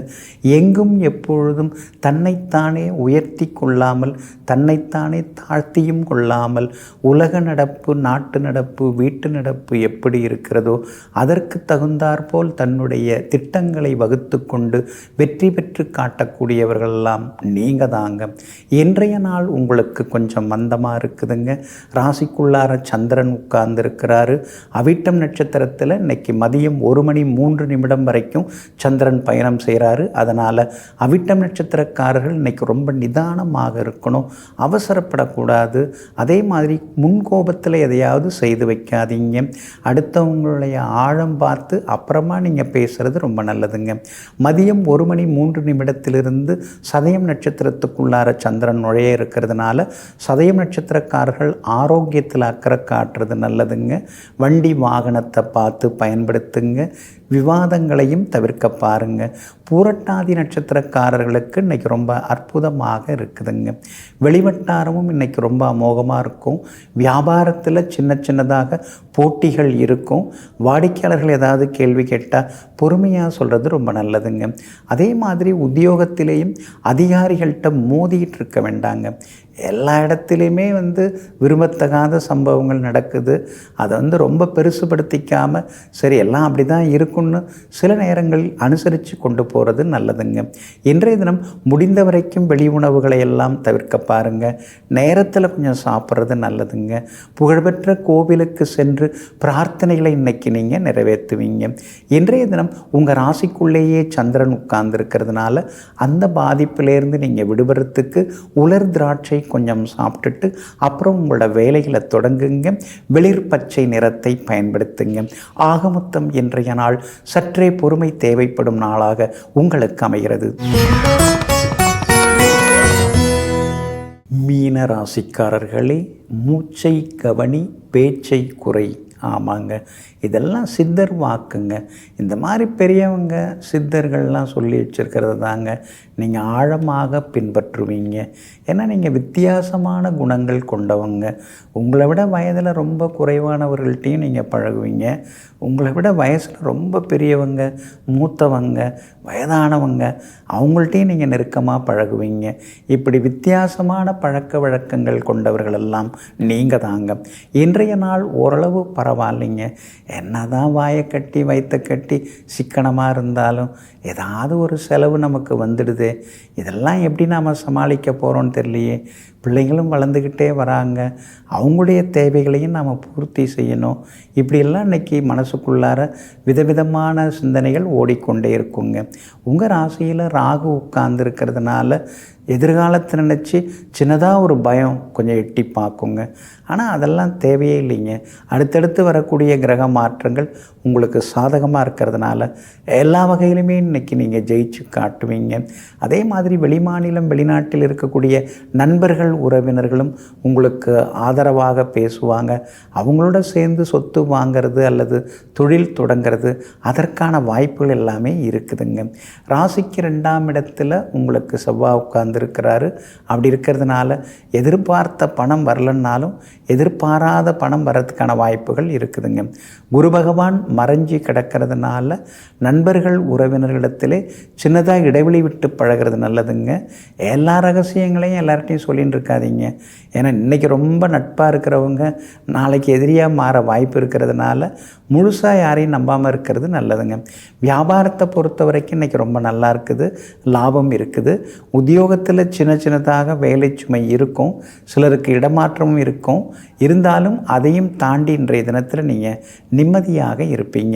எங்கும் எப்பொழுதும் தன்னைத்தானே உயர்த்தி கொள்ளாமல் தன்னைத்தானே தாழ்த்தியும் கொள்ளாமல் உலக நடப்பு, நாட்டு நடப்பு, வீட்டு நடப்பு எப்படி இருக்கிறதோ அதற்கு தகுந்தாற்போல் தன்னுடைய திட்டங்களை வகுத்து கொண்டு வெற்றி பெற்று காட்டக்கூடியவர்களெல்லாம் நீங்கள் தாங்க. இன்றைய நாள் உங்களுக்கு கொஞ்சம் மந்தமாக இருக்குதுங்க. ராசிக்குள்ளார சந்திரன் உட்கார்ந்துருக்கிறாரு. அவிட்டம் நட்சத்திரத்தில் இன்னைக்கு மதியம் 1:03 வரைக்கும் சந்திரன் பயணம் செய்கிறாரு. அதனால் அவிட்டம் நட்சத்திரக்காரர்கள் இன்னைக்கு ரொம்ப நிதானமாக இருக்கணும், அவசரப்படக்கூடாது. அதே மாதிரி முன்கோபத்தில் எதையாவது செய்து வைக்காதீங்க. அடுத்தவங்களுடைய ஆழம் பார்த்து அப்புறமா நீங்கள் பேசுகிறது ரொம்ப நல்லதுங்க. மதியம் 1:03 சதயம் நட்சத்திரத்துக்குள்ளார சந்திரன் நுழைய இருக்கிறதுனால சதயம் நட்சத்திரக்காரர்கள் ஆரோக்கியத்தில் அக்கறை காட்டுறது நல்லதுங்க. வண்டி வாகனத்தை பார்த்து பயன்படுத்துங்க. விவாதங்களையும் தவிர்க்க பாருங்க. பூரட்டாதி நட்சத்திரக்காரர்களுக்கு இன்றைக்கி ரொம்ப அற்புதமாக இருக்குதுங்க. வெளிவட்டாரமும் இன்றைக்கி ரொம்ப அமோகமாக இருக்கும். வியாபாரத்தில் சின்ன சின்னதாக போட்டிகள் இருக்கும். வாடிக்கையாளர்கள் ஏதாவது கேள்வி கேட்டால் பொறுமையாக சொல்கிறது ரொம்ப நல்லதுங்க. அதே மாதிரி உத்தியோகத்திலேயும் அதிகாரிகள்கிட்ட மோதிக்கிட்டு இருக்க வேண்டாங்க. எல்லா இடத்துலையுமே விரும்பத்தகாத சம்பவங்கள் நடக்குது. அதை ரொம்ப பெருசுபடுத்திக்காமல் சரி எல்லாம் அப்படி தான் இருக்குன்னு சில நேரங்களில் அனுசரித்து கொண்டு போகிறது நல்லதுங்க. இன்றைய தினம் முடிந்த வரைக்கும் வெளி உணவுகளை எல்லாம் தவிர்க்க பாருங்கள். நேரத்தில் கொஞ்சம் சாப்பிட்றது நல்லதுங்க. புகழ்பெற்ற கோவிலுக்கு சென்று பிரார்த்தனைகளை இன்னைக்கு நீங்கள் நிறைவேற்றுவீங்க. இன்றைய தினம் உங்கள் ராசிக்குள்ளேயே சந்திரன் உட்கார்ந்துருக்கிறதுனால அந்த பாதிப்பிலேருந்து நீங்கள் விடுபடுறதுக்கு உலர் திராட்சை கொஞ்சம் சாப்பிட்டுட்டு அப்புறம் உங்களோட வேலைகளை தொடங்குங்க. வெளிர் பச்சை நிறத்தை பயன்படுத்துங்க. ஆக மொத்தம் இன்றைய நாள் சற்றே பொறுமை தேவைப்படும் நாளாக உங்களுக்கு அமைகிறது. மீன ராசிக்காரர்களே, மூச்சை கவனி, பேச்சை குறை. ஆமாங்க, இதெல்லாம் சித்தர் வாக்குங்க. இந்த மாதிரி பெரியவங்க சித்தர்கள்லாம் சொல்லி வச்சுருக்கிறது தாங்க நீங்கள் ஆழமாக பின்பற்றுவீங்க. ஏன்னா நீங்கள் வித்தியாசமான குணங்கள் கொண்டவங்க. உங்களை விட வயதில் ரொம்ப குறைவானவர்கள்ட்டையும் நீங்கள் பழகுவீங்க. உங்களை விட வயசில் ரொம்ப பெரியவங்க, மூத்தவங்க, வயதானவங்க அவங்கள்ட்டையும் நீங்கள் நெருக்கமாக பழகுவீங்க. இப்படி வித்தியாசமான பழக்க வழக்கங்கள் கொண்டவர்களெல்லாம் நீங்கள் தாங்க. இன்றைய நாள் ஓரளவு பரவாயில்லைங்க. என்ன தான் வாயை கட்டி வயிற்ற கட்டி சிக்கனமாக இருந்தாலும் ஏதாவது ஒரு செலவு நமக்கு வந்துடுது. இதெல்லாம் எப்படி நாம் சமாளிக்க போகிறோன்னு தெரியலையே. பிள்ளைங்களும் வளர்ந்துக்கிட்டே வராங்க. அவங்களுடைய தேவைகளையும் நாம் பூர்த்தி செய்யணும். இப்படியெல்லாம் இன்றைக்கி மனசுக்குள்ளார விதவிதமான சிந்தனைகள் ஓடிக்கொண்டே இருக்குங்க. உங்கள் ராசியில் ராகு உட்கார்ந்துருக்கிறதுனால எதிர்காலத்தை நினச்சி சின்னதாக ஒரு பயம் கொஞ்சம் எட்டி பார்க்குங்க. ஆனால் அதெல்லாம் தேவையே இல்லைங்க. அடுத்தடுத்து வரக்கூடிய கிரக மாற்றங்கள் உங்களுக்கு சாதகமாக இருக்கிறதுனால எல்லா வகையிலுமே இன்றைக்கி நீங்கள் ஜெயிச்சு காட்டுவீங்க. அதே மாதிரி வெளிமாநிலம் வெளிநாட்டில் இருக்கக்கூடிய நண்பர்கள் உறவினர்களும் உங்களுக்கு ஆதரவாக பேசுவாங்க. அவங்களோட சேர்ந்து சொத்து வாங்கிறது அல்லது தொழில் தொடங்கிறது அதற்கான வாய்ப்புகள் எல்லாமே இருக்குதுங்க. ராசிக்கு 2ஆம் இடத்துல உங்களுக்கு செவ்வாய் உட்கார்ந்துருக்கிறாரு. அப்படி இருக்கிறதுனால எதிர்பார்த்த பணம் வரலன்னாலும் எதிர்பாராத பணம் வர்றதுக்கான வாய்ப்புகள் இருக்குதுங்க. குரு பகவான் மறைஞ்சி கிடக்கிறதுனால நண்பர்கள் உறவினர்களிடத்திலே சின்னதாக இடைவெளி விட்டு பழகிறது நல்லதுங்க. எல்லா ரகசியங்களையும் எல்லார்ட்டையும் சொல்லின்னு இருக்காதீங்க. ஏன்னா இன்றைக்கி ரொம்ப நட்பாக இருக்கிறவங்க நாளைக்கு எதிரியாக மாற வாய்ப்பு இருக்கிறதுனால முழுசாக யாரையும் நம்பாமல் இருக்கிறது நல்லதுங்க. வியாபாரத்தை பொறுத்த வரைக்கும் இன்றைக்கி ரொம்ப நல்லா இருக்குது, லாபம் இருக்குது. உத்தியோகத்தில் சின்ன சின்னதாக வேலை சுமை இருக்கும், சிலருக்கு இடமாற்றமும் இருக்கும். இருந்தாலும் அதையும் தாண்டி இன்றைய தினத்தில் நீங்கள் நிம்மதியாக இருப்பீங்க.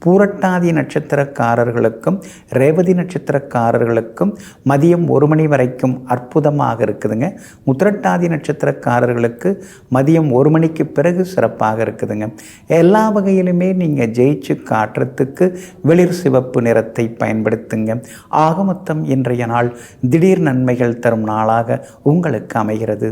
பூரட்டாதி நட்சத்திரக்காரர்களுக்கும் ரேவதி நட்சத்திரக்காரர்களுக்கும் மதியம் 1 மணி வரைக்கும் அற்புதமாக இருக்குதுங்க. உத்திரட்டாதி நட்சத்திரக்காரர்களுக்கு மதியம் 1 மணிக்கு பிறகு சிறப்பாக இருக்குதுங்க. எல்லா வகையிலுமே நீங்கள் ஜெயிச்சு காட்டுறதுக்கு வெளிர் சிவப்பு நிறத்தை பயன்படுத்துங்க. ஆக மொத்தம் இன்றைய நாள் திடீர் நன்மைகள் தரும் நாளாக உங்களுக்கு அமைகிறது.